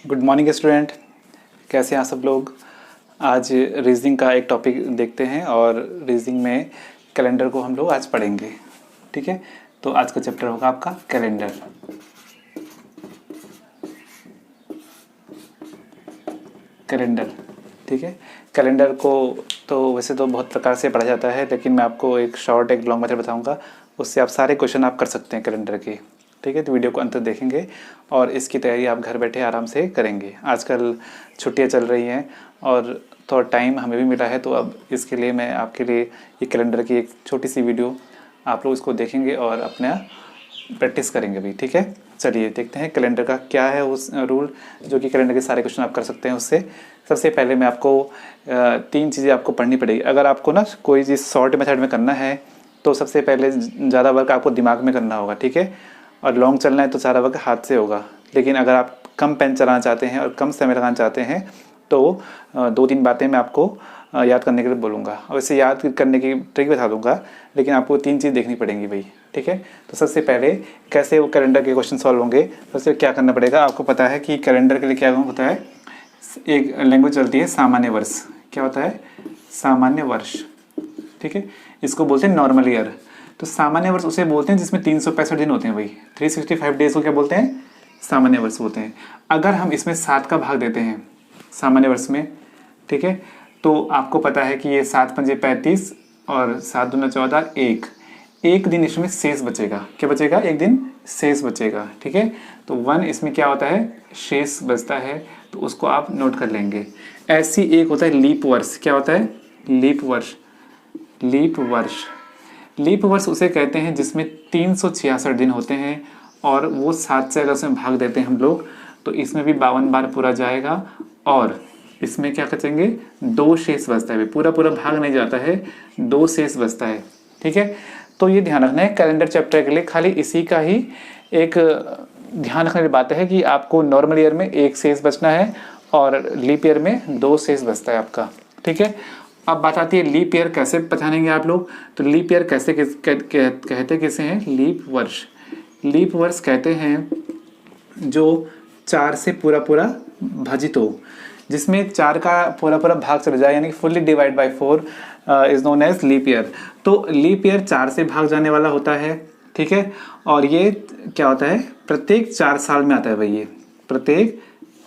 Good morning student, कैसे हैं आप सब लोग। आज रीजनिंग का एक टॉपिक देखते हैं और रीजनिंग में कैलेंडर को हम लोग आज पढ़ेंगे। ठीक है, तो आज का चैप्टर होगा आपका कैलेंडर। कैलेंडर, ठीक है। कैलेंडर को तो वैसे तो बहुत प्रकार से पढ़ा जाता है, लेकिन मैं आपको एक शॉर्ट एक लॉन्ग मेथड बताऊंगा, उससे आप सारे क्वेश्चन आप कर सकते हैं कैलेंडर के। ठीक है, तो वीडियो को अंत तक देखेंगे और इसकी तैयारी आप घर बैठे आराम से करेंगे। आजकल छुट्टियां चल रही हैं और थोड़ा टाइम हमें भी मिला है, तो अब इसके लिए मैं आपके लिए ये कैलेंडर की एक छोटी सी वीडियो आप लोग इसको देखेंगे और अपना प्रैक्टिस करेंगे भी। ठीक है, चलिए देखते हैं कैलेंडर का क्या है उस रूल जो कि कैलेंडर के सारे क्वेश्चन आप कर सकते हैं उससे। सबसे पहले मैं आपको 3 चीज़ें आपको पढ़नी पड़ेगी। अगर आपको ना कोई चीज़ शॉर्ट मेथड में करना है तो सबसे पहले ज़्यादा वर्क आपको दिमाग में करना होगा। ठीक है, और लॉन्ग चलना है तो सारा वर्क हाथ से होगा। लेकिन अगर आप कम पेन चलाना चाहते हैं और कम समय लगाना चाहते हैं तो 2-3 बातें मैं आपको याद करने के लिए बोलूँगा और वैसे याद करने की ट्रिक बता दूंगा, लेकिन आपको 3 चीज़ देखनी पड़ेंगी भाई। ठीक है, तो सबसे पहले कैसे वो कैलेंडर के क्वेश्चन सॉल्व होंगे, सबसे क्या करना पड़ेगा। आपको पता है कि कैलेंडर के लिए क्या होता है, एक लैंग्वेज चलती है सामान्य वर्ष। क्या होता है? सामान्य वर्ष। ठीक है, इसको बोलते हैं नॉर्मल ईयर। तो सामान्य वर्ष उसे बोलते हैं जिसमें 365 दिन होते हैं भाई। 365 डेज को क्या बोलते हैं? सामान्य वर्ष बोलते हैं। अगर हम इसमें 7 का भाग देते हैं सामान्य वर्ष में, ठीक है, तो आपको पता है कि ये 7 पंजे 35 और 7 दूना 14, एक दिन इसमें शेष बचेगा। क्या बचेगा? एक दिन शेष बचेगा। ठीक है, तो 1 इसमें क्या होता है? शेष बचता है, तो उसको आप नोट कर लेंगे। ऐसी एक होता है लीप वर्ष। क्या होता है? लीप वर्ष। लीप वर्ष, लीप वर्ष उसे कहते हैं जिसमें 366 दिन होते हैं और वो 7 से अगर उसमें भाग देते हैं हम लोग तो इसमें भी 52 बार पूरा जाएगा और इसमें क्या बचेंगे? 2 शेष बचता है। पूरा पूरा भाग नहीं जाता है, 2 शेष बचता है। ठीक है, तो ये ध्यान रखना है कैलेंडर चैप्टर के लिए। खाली इसी का ही एक ध्यान रखने वाली बात है कि आपको नॉर्मल ईयर में 1 शेष बचना है और लीप ईयर में 2 शेष बचता है आपका। ठीक है, अब बात आती है लीप ईयर कैसे पहचानेंगे आप लोग। तो लीप ईयर कैसे कहते किसे हैं? लीप वर्ष। लीप वर्ष कहते हैं जो 4 से पूरा पूरा भाजित हो, जिसमें 4 का पूरा पूरा भाग चला जाए, यानी fully divide by 4 is known as leap year. तो लीप ईयर 4 से भाग जाने वाला होता है। ठीक है, और ये क्या होता है? प्रत्येक 4 साल में आता है भाई। ये प्रत्येक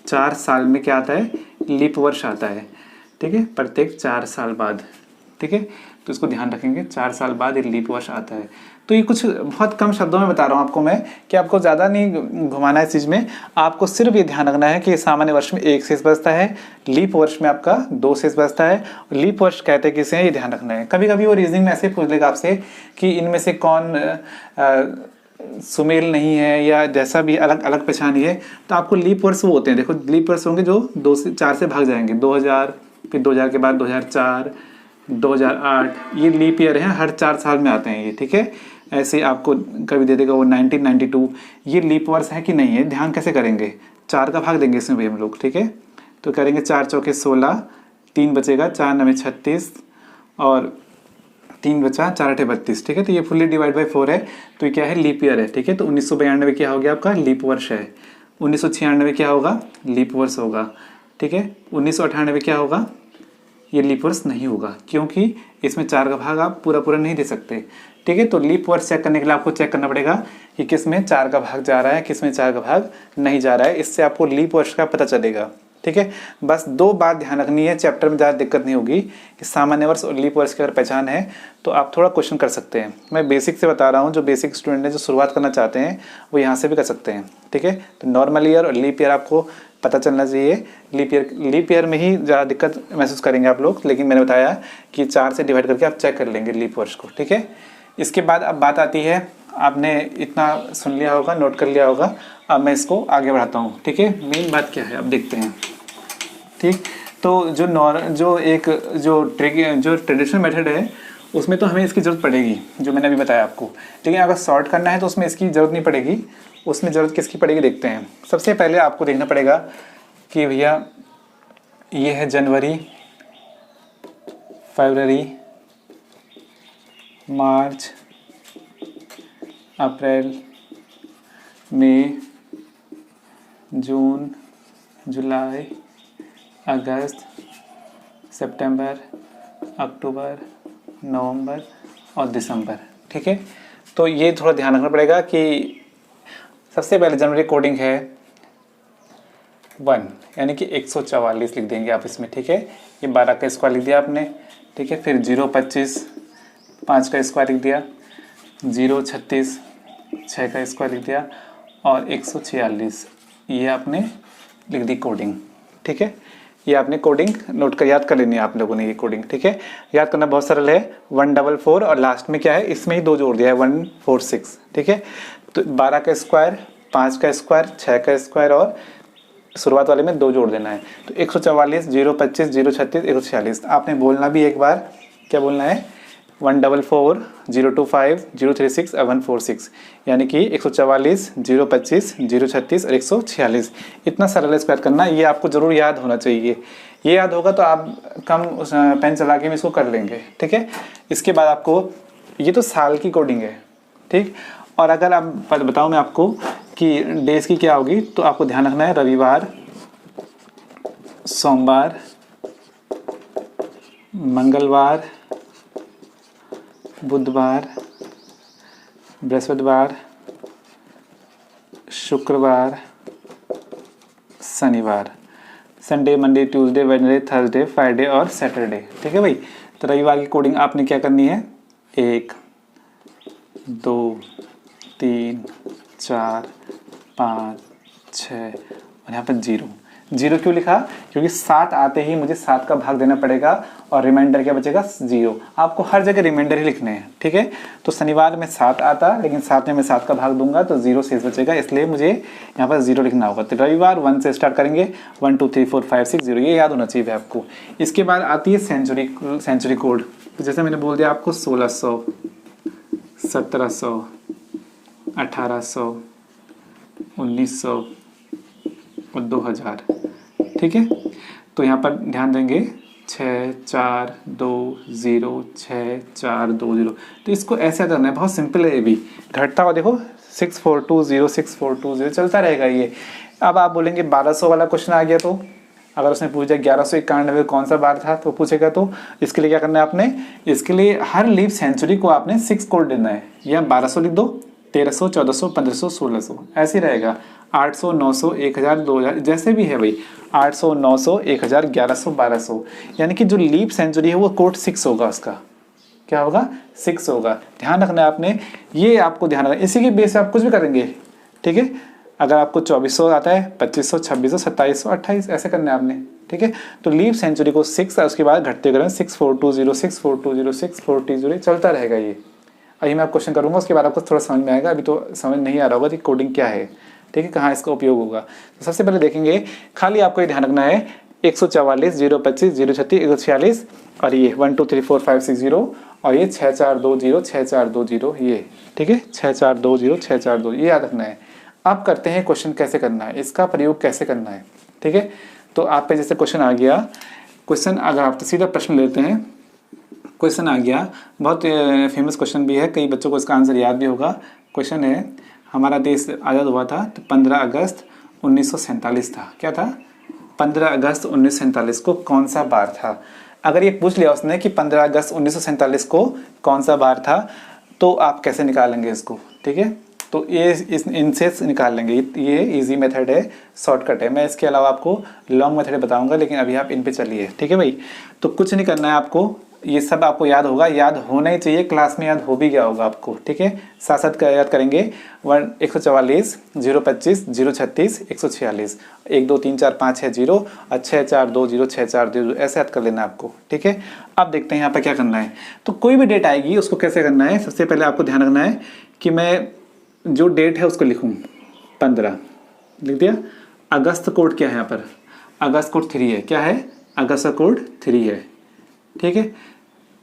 4 साल में क्या आता है? लीप वर्ष आता है। ठीक है, प्रत्येक 4 साल बाद। ठीक है, तो इसको ध्यान रखेंगे, 4 साल बाद ये लीप वर्ष आता है। तो ये कुछ बहुत कम शब्दों में बता रहा हूँ आपको मैं, कि आपको ज़्यादा नहीं घुमाना है इस चीज़ में। आपको सिर्फ ये ध्यान रखना है कि सामान्य वर्ष में 1 शेष बचता है, लीप वर्ष में आपका 2 शेष बचता है। लीप वर्ष कहते हैं किसे हैं, ये ध्यान रखना है। कभी कभी वो रीजनिंग में ऐसे पूछ लेगा आपसे कि इनमें से कौन सुमेल नहीं है या जैसा भी अलग अलग पहचान है, तो आपको लीप वर्ष वो होते हैं। देखो, लीप वर्ष होंगे जो 2 से 4 से भाग जाएंगे। 2000, फिर 2000 के बाद 2004, 2008, ये लीप ईयर है, हर 4 साल में आते हैं ये। ठीक है, ऐसे आपको कभी दे देगा वो 1992, ये लीप वर्ष है कि नहीं है। ध्यान कैसे करेंगे? 4 का भाग देंगे इसमें भी हम लोग। ठीक है, तो करेंगे 4 चौके 16, 3 बचेगा, 4 9 36 और 3 बचा, 4 8 32। ठीक है, तो ये फुल्ली डिवाइड बाई 4 है, तो ये क्या है? लीप ईयर है। ठीक है, तो 1992 क्या हो गया आपका? लीप वर्ष है। 1996 क्या होगा? लीप वर्ष होगा। ठीक है, 1998 क्या होगा? ये लीप वर्ष नहीं होगा, क्योंकि इसमें 4 का भाग आप पूरा पूरा नहीं दे सकते। ठीक है, तो लीप वर्ष चेक करने के लिए आपको चेक करना पड़ेगा कि किस में 4 का भाग जा रहा है, किस में 4 का भाग नहीं जा रहा है। इससे आपको लीप वर्ष का पता चलेगा। ठीक है, बस 2 बात ध्यान रखनी है, चैप्टर में ज़्यादा दिक्कत नहीं होगी कि सामान्य वर्ष और लीप वर्ष की अगर पहचान है तो आप थोड़ा क्वेश्चन कर सकते हैं। मैं बेसिक से बता रहा हूँ, जो बेसिक स्टूडेंट है जो शुरुआत करना चाहते हैं वो यहाँ से भी कर सकते हैं। ठीक है, तो नॉर्मल ईयर और लीप ईयर आपको पता चलना चाहिए। लीप ईयर में ही ज़्यादा दिक्कत महसूस करेंगे आप लोग, लेकिन मैंने बताया कि 4 से डिवाइड करके आप चेक कर लेंगे लीप वर्ष को। ठीक है, इसके बाद अब बात आती है, आपने इतना सुन लिया होगा, नोट कर लिया होगा, अब मैं इसको आगे बढ़ाता हूँ। ठीक है, मेन बात क्या है अब देखते हैं। ठीक, तो जो ट्रेडिशनल मेथड है उसमें तो हमें इसकी ज़रूरत पड़ेगी, जो मैंने अभी बताया आपको। लेकिन अगर सॉर्ट करना है तो उसमें इसकी ज़रूरत नहीं पड़ेगी। उसमें ज़रूरत किसकी पड़ेगी देखते हैं। सबसे पहले आपको देखना पड़ेगा कि भैया ये है जनवरी, फरवरी, मार्च, अप्रैल, मई, जून, जुलाई, अगस्त, सितंबर, अक्टूबर, नवंबर और दिसंबर। ठीक है, तो ये थोड़ा ध्यान रखना पड़ेगा कि सबसे पहले जनवरी कोडिंग है 1, यानी कि 144 लिख देंगे आप इसमें। ठीक है, ये 12 का स्क्वायर लिख दिया आपने। ठीक है, फिर 025 5 का स्क्वायर लिख दिया, 036 6 का स्क्वायर लिख दिया और 146 ये आपने लिख दी कोडिंग। ठीक है, ये आपने कोडिंग नोट कर याद कर लेनी है आप लोगों ने ये कोडिंग। ठीक है, याद करना बहुत सरल है। 144 और लास्ट में क्या है, इसमें ही 2 जोड़ दिया है 146। ठीक है, तो 12 का स्क्वायर, 5 का स्क्वायर, 6 का स्क्वायर और शुरुआत वाले में 2 जोड़ देना है। तो 144, 025, 036, 146 आपने बोलना भी एक बार। क्या बोलना है, 144, 025, 036 और 146, यानी कि 144, 025, 036 और 146। इतना सरल स्क्वायर करना, ये आपको ज़रूर याद होना चाहिए। ये याद होगा तो आप कम पेन चला के भी इसको कर लेंगे। ठीक है, इसके बाद आपको, ये तो साल की कोडिंग है। ठीक, और अगर आप बताऊँ मैं आपको कि डेज की क्या होगी, तो आपको ध्यान रखना है रविवार, सोमवार, मंगलवार, बुधवार, बृहस्पतिवार, शुक्रवार, शनिवार, Sunday, Monday, Tuesday, Wednesday, Thursday, Friday और सैटरडे। ठीक है भाई, तो रविवार की कोडिंग आपने क्या करनी है, 1 2 3 4 5 6 और यहाँ पर 0 क्यों लिखा, क्योंकि 7 आते ही मुझे 7 का भाग देना पड़ेगा और रिमाइंडर क्या बचेगा, 0। आपको हर जगह रिमाइंडर ही लिखने हैं। ठीक है, तो शनिवार में 7 आता, लेकिन 7 में मैं 7 का भाग दूंगा तो 0 शेष बचेगा, इसलिए मुझे यहाँ पर 0 लिखना होगा। तो रविवार 1 से स्टार्ट करेंगे, 1 2 3 4 5 6 0, ये याद होना चाहिए आपको। इसके बाद आती है सेंचुरी कोड। तो जैसे मैंने बोल दिया आपको 1600, 1700, 1800, 1900 और 2000। ठीक है, तो यहाँ पर ध्यान देंगे 6 4 2 0 6 4 2 0। तो इसको ऐसे करना है, बहुत सिंपल है ये भी। घटता हुआ देखो 6420 6420 चलता रहेगा ये। अब आप बोलेंगे 1200 वाला क्वेश्चन आ गया, तो अगर उसने पूछा 1191 कौन सा बार था तो पूछेगा, तो इसके लिए क्या करना है आपने, इसके लिए हर लीप सेंचुरी को आपने 6 कोड देना है। या 1200 लिख दो, 1300, 1400, 1500, 1600 ऐसे ही रहेगा। 800, 900, 1000, 2000 जैसे भी है भाई, 800, 900, 1000, 1100, 1200, यानी कि जो लीप सेंचुरी है वो कोड 6 होगा। उसका क्या होगा, 6 होगा। ध्यान रखना है आपने, ये आपको ध्यान रखना, इसी के बेस से आप कुछ भी करेंगे। ठीक है, अगर आपको 2400 आता है, 2500, 2600, 2700, 28 ऐसे करना है आपने। ठीक है, तो लीप सेंचुरी को 6 है, उसके बाद घटते करें 6420, 6420, 6420 चलता रहेगा ये। अभी मैं आप क्वेश्चन करूंगा, उसके बाद आपको थोड़ा समझ में आएगा। अभी तो समझ नहीं आ रहा होगा कि कोडिंग क्या है। ठीक है, कहाँ इसका उपयोग होगा। तो सबसे पहले देखेंगे, खाली आपको ये ध्यान रखना है 144, 025, 036, 146 और ये 1 2 3 4 5 6 0 और ये 6420, 6420 ये। ठीक है, 6420, 6420 ये याद रखना है। अब करते हैं क्वेश्चन कैसे करना है, इसका प्रयोग कैसे करना है। ठीक है, तो आप पे जैसे क्वेश्चन आ गया, क्वेश्चन अगर आप सीधा प्रश्न लेते हैं, क्वेश्चन आ गया, बहुत फेमस क्वेश्चन भी है, कई बच्चों को इसका आंसर याद भी होगा। क्वेश्चन है, हमारा देश आज़ाद हुआ था तो 15 अगस्त 1947 था। क्या था, 15 अगस्त 1947 को कौन सा बार था। अगर ये पूछ लिया उसने कि 15 अगस्त 1947 को कौन सा बार था, तो आप कैसे निकालेंगे इसको। ठीक है, तो ये इनसे निकाल लेंगे। ये इजी मेथड है, शॉर्टकट है। मैं इसके अलावा आपको लॉन्ग मेथड बताऊंगा, लेकिन अभी आप इन पे चलिए। ठीक है भाई, तो कुछ नहीं करना है आपको, ये सब आपको याद होगा, याद होना ही चाहिए, क्लास में याद हो भी गया होगा आपको। ठीक है, साथ साथ याद करेंगे 144, 025, 036, 146, 1 2 3 4 5 6 0 और 6 4 2 0 6 4 2 0 ऐसे याद कर लेना आपको। ठीक है, अब देखते हैं यहाँ पर क्या करना है। तो कोई भी डेट आएगी उसको कैसे करना है, सबसे पहले आपको ध्यान रखना है कि मैं जो डेट है उसको लिखूँ, 15 लिख दिया। अगस्त कोड क्या है यहाँ पर, अगस्त कोड 3 है। क्या है, अगस्त कोड 3 है। ठीक है,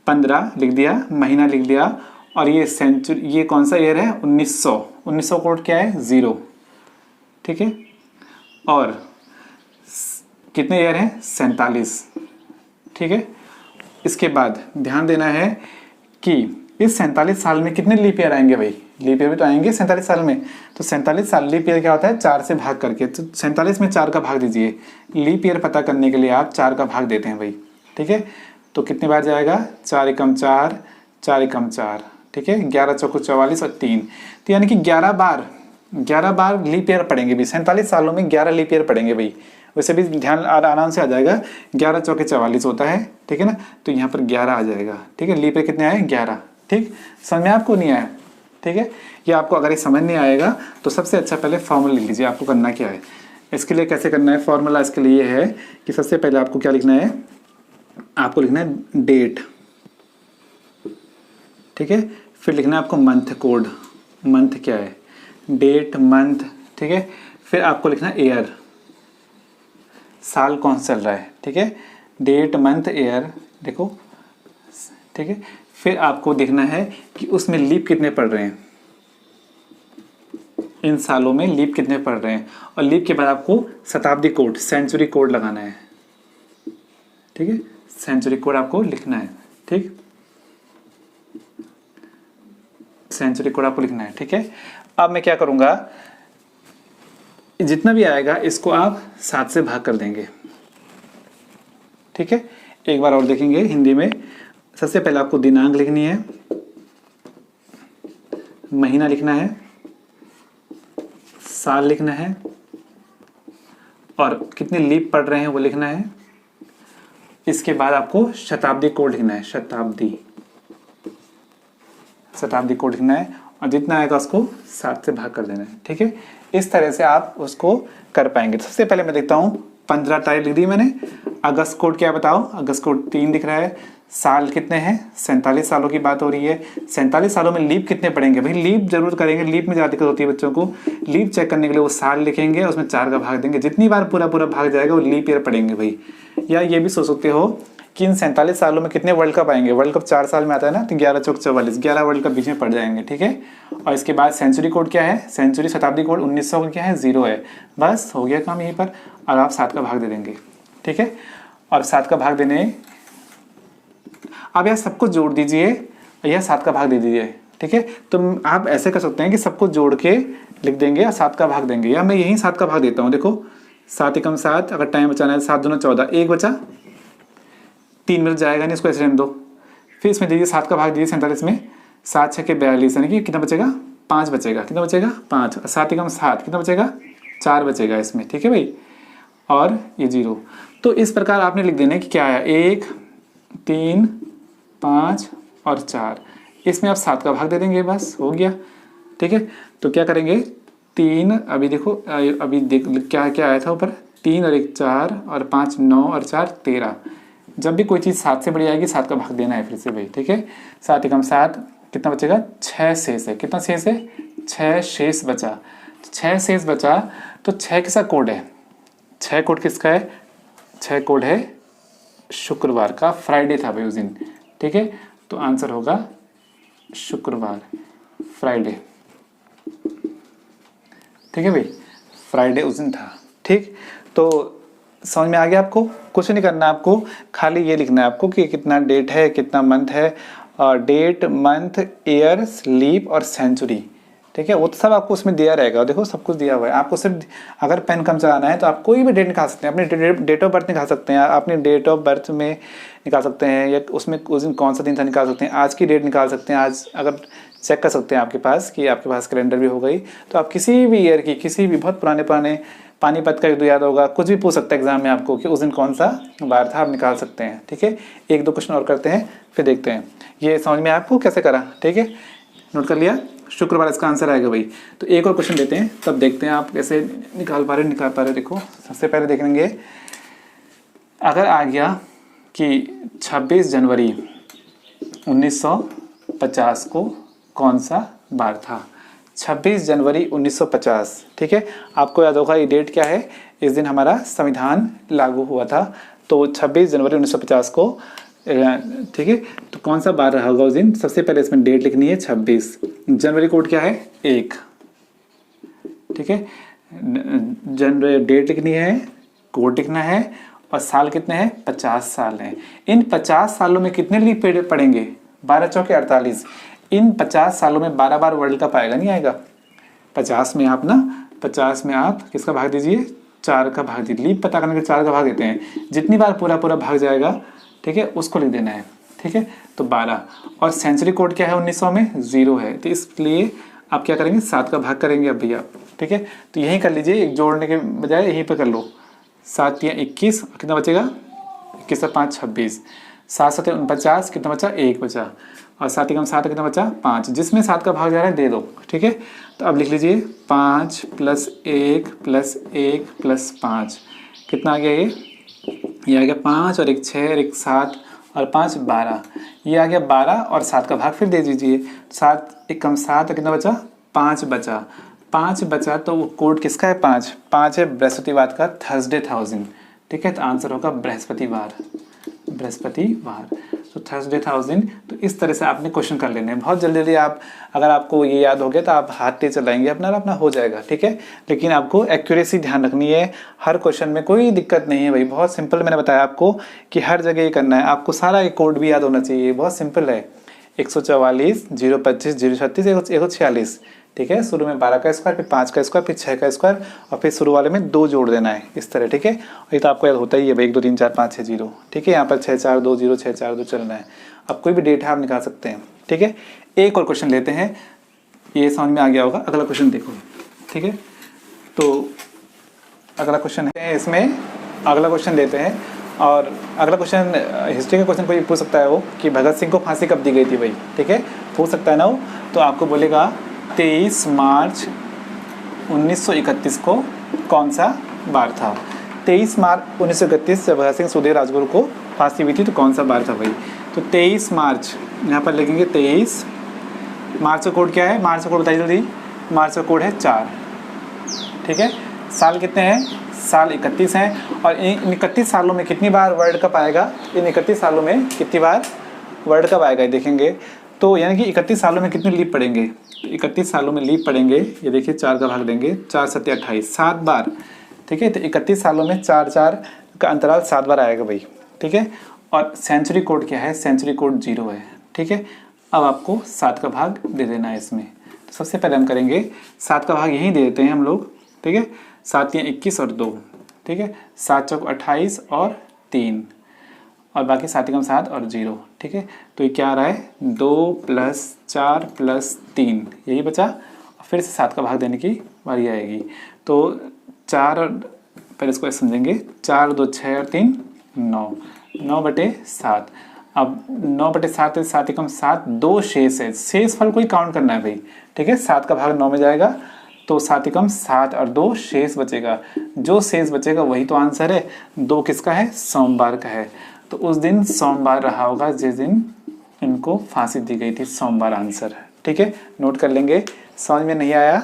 15 लिख दिया, महीना लिख दिया, और ये सेंचुरी, ये कौन सा ईयर है, 1900। 1900 कोड क्या है, 0। ठीक है, और कितने ईयर हैं, 47। ठीक है, इसके बाद ध्यान देना है कि इस 47 साल में कितने लीप ईयर आएंगे भाई, लीप ईयर भी तो आएंगे 47 साल में। तो 47 साल लीप ईयर क्या होता है, 4 से भाग करके, तो 47 में 4 का भाग दीजिए। लीप ईयर पता करने के लिए आप 4 का भाग देते हैं भाई, ठीक है। तो कितने बार जाएगा, 4 एकम 4, 4 एकम 4, ठीक है। 11 चौको 44 और 3, तो यानी कि 11 बार लीप ईयर पढ़ेंगे भाई। 47 सालों में 11 लीप ईयर पढ़ेंगे भाई। वैसे भी ध्यान आराम से आ जाएगा, 11 चौके 44 होता है, ठीक है ना। तो यहाँ पर 11 आ जाएगा, ठीक है। लीप ईयर कितने आए, 11, ठीक। समझ में आपको नहीं आया, ठीक है। ये आपको अगर ये समझ नहीं आएगा तो सबसे अच्छा पहले फॉर्मूला लिख लीजिए। आपको करना क्या है, इसके लिए कैसे करना है, फॉर्मूला इसके लिए है कि सबसे पहले आपको क्या लिखना है, आपको लिखना है डेट, ठीक है। फिर लिखना है आपको मंथ कोड, मंथ क्या है, डेट मंथ, ठीक है। फिर आपको लिखना है ईयर, साल कौन सा चल रहा है, ठीक है। डेट मंथ ईयर देखो, ठीक है। फिर आपको देखना है कि उसमें लीप कितने पड़ रहे हैं, इन सालों में लीप कितने पड़ रहे हैं। और लीप के बाद आपको शताब्दी कोड, सेंचुरी कोड लगाना है, ठीक है। सेंचुरी कोड आपको लिखना है, ठीक, सेंचुरी कोड आपको लिखना है, ठीक है। अब मैं क्या करूंगा, जितना भी आएगा इसको आप 7 से भाग कर देंगे, ठीक है। एक बार और देखेंगे हिंदी में। सबसे पहले आपको दिनांक लिखनी है, महीना लिखना है, साल लिखना है, और कितने लीप पढ़ रहे हैं वो लिखना है। इसके बाद आपको शताब्दी कोड लिखना है, शताब्दी कोड लिखना है, और जितना आएगा उसको 7 से भाग कर देना है, ठीक है। इस तरह से आप उसको कर पाएंगे। सबसे पहले मैं देखता हूँ, 15 तारीख लिख दी मैंने। अगस्त कोड क्या बताओ, अगस्त कोड 3 दिख रहा है। साल कितने हैं, 47 सालों की बात हो रही है। 47 सालों में लीप कितने पड़ेंगे भाई, लीप जरूर करेंगे, लीप में ज़्यादा दिक्कत होती है बच्चों को। लीप चेक करने के लिए वो साल लिखेंगे, उसमें 4 का भाग देंगे, जितनी बार पूरा भाग जाएगा वो लीप ईयर पढ़ेंगे भाई। या ये भी सोच सकते हो कि इन 47 सालों में कितने वर्ल्ड कप आएंगे, वर्ल्ड कप 4 साल में आता है ना, तो 11 चौक 44, 11 वर्ल्ड कप बीच में पड़ जाएंगे, ठीक है। और इसके बाद सेंचुरी कोड क्या है, सेंचुरी शताब्दी कोड 1900 क्या है, 0 है। बस हो गया काम यहीं पर। और आप 7 का भाग दे देंगे, ठीक है। और 7 का भाग देने, अब यह सबको जोड़ दीजिए, यह 7 का भाग दे दीजिए, ठीक है। तो आप ऐसे कर सकते हैं कि सबको जोड़ के लिख देंगे और 7 का भाग देंगे, या मैं यहीं 7 का भाग देता हूँ। देखो 7 एकम 7, अगर टाइम बचाना है 7 दूना 14, 1 बचा, 3 मिनट जाएगा नहीं, इसको ऐसे रहने दो। फिर इसमें दीजिए 7 का भाग दीजिए 47 में, 7 6 के 42, यानी कि कितना बचेगा, 5 बचेगा। कितना बचेगा, 5। 7 एकम 7 कितना बचेगा, 4 बचेगा इसमें, ठीक है भाई। और ये 0। तो इस प्रकार आपने लिख देना है कि क्या आया, 1 3 5 और 4। इसमें आप 7 का भाग दे देंगे, बस हो गया, ठीक है। तो क्या करेंगे, 3, अभी देखो, अभी देख क्या क्या आया था ऊपर, 3 और 1 4 और 5 9 और 4 13। जब भी कोई चीज़ 7 से बड़ी आएगी 7 का भाग देना है फिर से भाई, ठीक है। 7 एकम 7 कितना बचेगा, 6 शेष है। कितना शेष है, 6 शेष बचा। 6 शेष बचा, तो 6 किसका कोड है, 6 कोड किसका है, 6 कोड है शुक्रवार का, फ्राइडे था भाई उस दिन, ठीक है। तो आंसर होगा शुक्रवार, फ्राइडे, ठीक है भाई, फ्राइडे उस दिन था, ठीक। तो समझ में आ गया आपको, कुछ नहीं करना आपको, खाली ये लिखना है आपको कि कितना डेट है, कितना मंथ है, और डेट मंथ ईयर लीप और सेंचुरी, ठीक है। वो तो सब आपको उसमें दिया रहेगा, देखो सब कुछ दिया हुआ है। आपको सिर्फ अगर पेन कम चलाना है तो आप कोई भी डेट निकाल सकते हैं, अपनी डेट ऑफ बर्थ निकाल सकते हैं, अपनी डेट ऑफ बर्थ में निकाल सकते हैं, या उसमें उस दिन कौन सा दिन था निकाल सकते हैं, आज की डेट निकाल सकते हैं। आज अगर चेक कर सकते हैं आपके पास कि आपके पास कैलेंडर भी हो गई, तो आप किसी भी ईयर की, किसी भी बहुत पुराने पानीपत का युद्ध याद होगा, कुछ भी पूछ सकता है एग्जाम में आपको कि उस दिन कौन सा बार था, आप निकाल सकते हैं, ठीक है। 1-2 क्वेश्चन और करते हैं, फिर देखते हैं ये समझ में आपको कैसे करा, ठीक है। नोट कर लिया, शुक्रवार इसका आंसर आएगा भाई। तो एक और क्वेश्चन देते हैं, तब देखते हैं आप कैसे निकाल पा रहे। देखो सबसे पहले देखेंगे, अगर आ गया कि 26 जनवरी 1950 को कौन सा बार था, 26 जनवरी 1950, ठीक है। आपको याद होगा ये डेट क्या है, इस दिन हमारा संविधान लागू हुआ था। तो 26 जनवरी 1950 को, ठीक है। तो कौन सा बार रहा होगा उस दिन, सबसे पहले इसमें डेट लिखनी है 26, जनवरी कोड क्या है 1, ठीक है। जनवरी डेट लिखनी है, कोड लिखना है, और साल कितने हैं 50 साल हैं। इन 50 सालों में कितने लीप पढ़ेंगे, 12 चौके 48। इन 50 सालों में 12 बार वर्ल्ड कप आएगा, नहीं आएगा? 50 में आप 50 में आप किसका भाग दीजिए, 4 का भाग दीजिए। लीप पता करने के 4 का भाग देते हैं, जितनी बार पूरा पूरा भाग जाएगा, ठीक है, उसको लिख देना है, ठीक है। तो 12, और सेंचुरी कोड क्या है 1900 में 0 है, तो इसलिए आप क्या करेंगे, 7 का भाग करेंगे अब भैया, ठीक है। तो यही कर लीजिए, एक जोड़ने के बजाय यहीं पर कर लो। 7 या 21, कितना बचेगा, 21 और 5 26, 7 7 49, कितना बचा, 1 बचा, और 7 एकम 7, कितना बचा, 5। जिसमें 7 का भाग जा रहा है दे दो, ठीक है। तो अब लिख लीजिए 5 + 1 + 1 + 5, कितना आ गया ये आ गया 5 और 1 6 और 1 7 और 5 12, ये आ गया 12 और 7 का भाग फिर दे दीजिए। 7 एकम 7 और कितना बचा, 5 बचा, 5 बचा, तो वो कोड किसका है, 5 है बृहस्पतिवार का, थर्सडे 1000, ठीक है। तो आंसर होगा बृहस्पतिवार, बृहस्पतिवार, तो थर्सडे 1000। तो इस तरह से आपने क्वेश्चन कर लेने हैं बहुत जल्दी जल्दी। आप अगर आपको ये याद हो गया तो आप हाथ तेज चलाएंगे अपना हो जाएगा, ठीक है। लेकिन आपको एक्यूरेसी ध्यान रखनी है, हर क्वेश्चन में कोई दिक्कत नहीं है भाई, बहुत सिंपल। मैंने बताया आपको कि हर जगह ये करना है, आपको सारा ये कोड भी याद होना चाहिए, बहुत सिंपल है। 144 025 036 146, ठीक है। शुरू में 12 का स्क्वायर, फिर 5 का स्क्वायर, फिर 6 का स्क्वायर, और फिर शुरू वाले में 2 जोड़ देना है, इस तरह, ठीक है। और ये तो आपको याद होता ही है भाई, 1 2 3 4 5 6 0, ठीक है। यहाँ पर 6 4 2 0 6 4 2 चलना है। अब कोई भी डेट है आप निकाल सकते हैं, ठीक है। एक और क्वेश्चन लेते हैं, ये समझ में आ गया होगा। अगला क्वेश्चन देखो, ठीक है। तो अगला क्वेश्चन है, इसमें अगला क्वेश्चन लेते हैं, और अगला क्वेश्चन हिस्ट्री का क्वेश्चन कोई पूछ सकता है वो, कि भगत सिंह को फांसी कब दी गई थी भाई, ठीक है, पूछ सकता है ना वो। तो आपको बोलेगा 23 मार्च 1931 को कौन सा बार था। 23 मार्च 1931 जब भगत सिंह सुखदेव राजगुरु को फांसी हुई थी, तो कौन सा बार था भाई। तो 23 मार्च यहाँ पर लिखेंगे, 23 मार्च का कोड क्या है, मार्च का कोड बताइए जल्दी। मार्च का कोड है 4, ठीक है। साल कितने हैं, साल 31 हैं, और इन 31 सालों में कितनी बार वर्ल्ड कप आएगा, इन 31 सालों में कितनी बार वर्ल्ड कप आएगा देखेंगे। तो यानी कि 31 सालों में कितने लीप पड़ेंगे, तो 31 सालों में लीप पड़ेंगे, ये देखिए 4 का भाग देंगे, 4 7 28, 7 बार, ठीक है। तो 31 सालों में 4 4 का अंतराल 7 बार आएगा भाई, ठीक है। और सेंचुरी कोड क्या है, सेंचुरी कोड 0 है, ठीक है। अब आपको 7 का भाग दे देना है इसमें। तो सबसे पहले हम करेंगे 7 का भाग यहीं दे देते हैं हम लोग, ठीक है। 7 या 21 और 2, ठीक है। 7 चौक 28 और 3, और बाकी 7 एकम 7 और 0, ठीक है। तो ये क्या आ रहा है, 2 + 4 + 3, यही बचा। फिर से 7 का भाग देने की बारी आएगी। तो 4 और पहले इसको ऐसे समझेंगे, 4 2 6 और 3 9, 9/7। अब 9/7 7 एकम 7, 2 शेष है, शेष फल को ही काउंट करना है भाई, ठीक है। 7 का भाग 9 में जाएगा, तो 7 एकम 7 और 2 शेष बचेगा, जो शेष बचेगा वही तो आंसर है। 2 किसका है, सोमवार का है। तो उस दिन सोमवार रहा होगा जिस दिन इनको फांसी दी गई थी, सोमवार आंसर है, ठीक है। नोट कर लेंगे, समझ में नहीं आया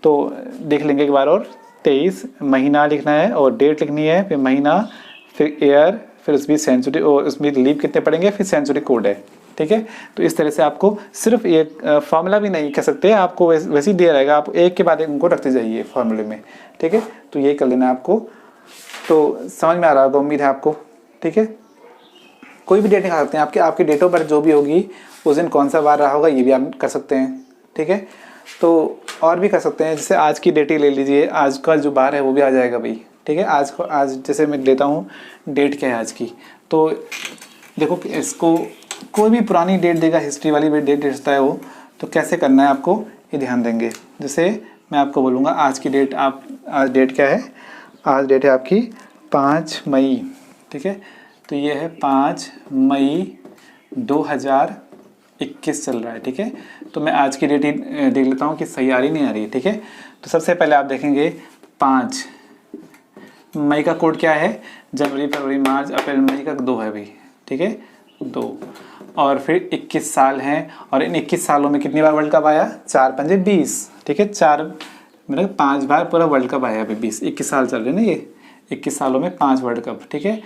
तो देख लेंगे एक बार और। 23 महीना लिखना है और डेट लिखनी है, फिर महीना, फिर ईयर, फिर उसमें सेंचुरी, और उसमें लीप कितने पड़ेंगे, फिर सेंचुरी कोड है, ठीक है। तो इस तरह से आपको सिर्फ ये फॉर्मूला भी नहीं कह सकते, आपको वैसे ही दिया रहेगा, आप एक के बाद एक उनको रखते जाइए फॉर्मूले में, ठीक है। तो ये कर लेना आपको, तो समझ में आ रहा होगा, उम्मीद है आपको, ठीक है। कोई भी डेट निकाल सकते हैं, आपकी डेट ऑफ बर्थ जो भी होगी उस दिन कौन सा बार रहा होगा, ये भी आप कर सकते हैं, ठीक है। तो और भी कर सकते हैं, जैसे आज की डेट ही ले लीजिए, आज का जो बार है वो भी आ जाएगा भाई, ठीक है। आज जैसे मैं लेता हूँ डेट क्या है आज की, तो देखो इसको कोई भी पुरानी डेट देगा, हिस्ट्री वाली भी डेट देता है वो, तो कैसे करना है आपको ये ध्यान देंगे। जैसे मैं आपको बोलूँगा आज की डेट, आज डेट क्या है, आज डेट है आपकी 5 मई, ठीक है। तो ये है 5 मई 2021 चल रहा है, ठीक है। तो मैं आज की डेट ही देख लेता हूँ कि सही आ रही नहीं आ रही, ठीक है। तो सबसे पहले आप देखेंगे 5 मई का कोड क्या है, जनवरी फरवरी मार्च अप्रैल मई का 2 है भाई, ठीक है, 2। और फिर 21 साल हैं, और इन 21 सालों में कितनी बार वर्ल्ड कप आया, 4 पंजे 20, ठीक है। 4 मतलब 5 बार पूरा वर्ल्ड कप आया अभी, 21 साल चल रहे हैं ना ये, 21 सालों में 5 वर्ल्ड कप, ठीक है।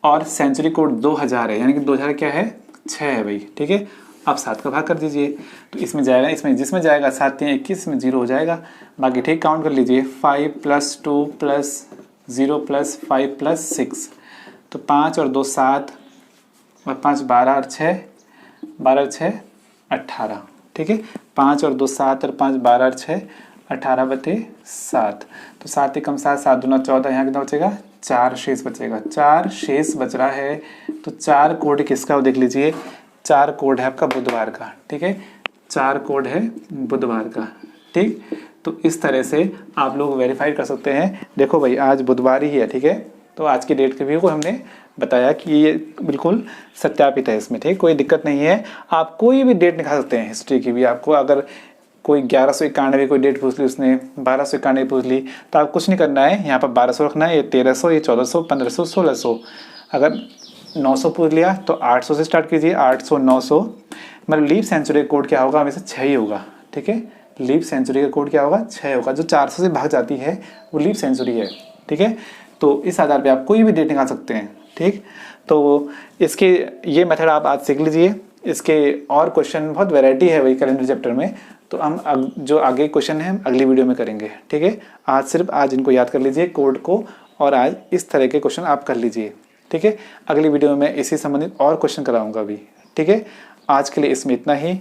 और सेंचुरी कोड 2000 है, यानी कि 2000 क्या है, 6 है भाई, ठीक है। आप 7 का भाग कर दीजिए, तो इसमें जाएगा, इसमें जिसमें जाएगा 7 या 21 में 0 हो जाएगा, बाकी ठीक काउंट कर लीजिए। 5 + 2 + 0 + 5 + 6, तो 5 और 2 7 और 5 12 और 6 12 6 18, ठीक है। 5 और 2 7 और 5 12 और 6 18/7, तो 7 एकम 7, 7 दूना 14, यहाँ कितना बचेगा 4 शेष बचेगा, 4 शेष बच रहा है। तो 4 कोड किसका वो देख लीजिए, 4 कोड है आपका बुधवार का, ठीक है, 4 कोड है बुधवार का, ठीक। तो इस तरह से आप लोग वेरीफाई कर सकते हैं। देखो भाई आज बुधवार ही है, ठीक है, तो आज की डेट के भी को हमने बताया कि ये बिल्कुल सत्यापित है इसमें, ठीक, कोई दिक्कत नहीं है। आप कोई भी डेट निकाल सकते हैं हिस्ट्री की भी। आपको अगर कोई 1191 कोई डेट पूछ ली उसने, 1291 पूछ ली, तो आप कुछ नहीं करना है, यहाँ पर 1200 रखना है, ये 1300, ये 1400, 1500, 1600। अगर 900 पूछ लिया तो 800 से स्टार्ट कीजिए, 800 900, मतलब लीप सेंचुरी कोड क्या होगा, हमेशा 6 ही होगा, ठीक है। लीप सेंचुरी का कोड क्या होगा, 6 होगा। जो 400 से भाग जाती है वो लीप सेंचुरी है, ठीक है। तो इस आधार पे आप कोई भी डेट निकाल सकते हैं, ठीक। तो इसके ये मेथड आप आज सीख लीजिए। इसके और क्वेश्चन बहुत वैरायटी है वही कैलेंडर चैप्टर में, तो हम जो आगे क्वेश्चन है हम अगली वीडियो में करेंगे, ठीक है। आज सिर्फ आज इनको याद कर लीजिए कोड को, और आज इस तरह के क्वेश्चन आप कर लीजिए, ठीक है। अगली वीडियो में मैं इसी संबंधित और क्वेश्चन कराऊंगा अभी, ठीक है। आज के लिए इसमें इतना ही।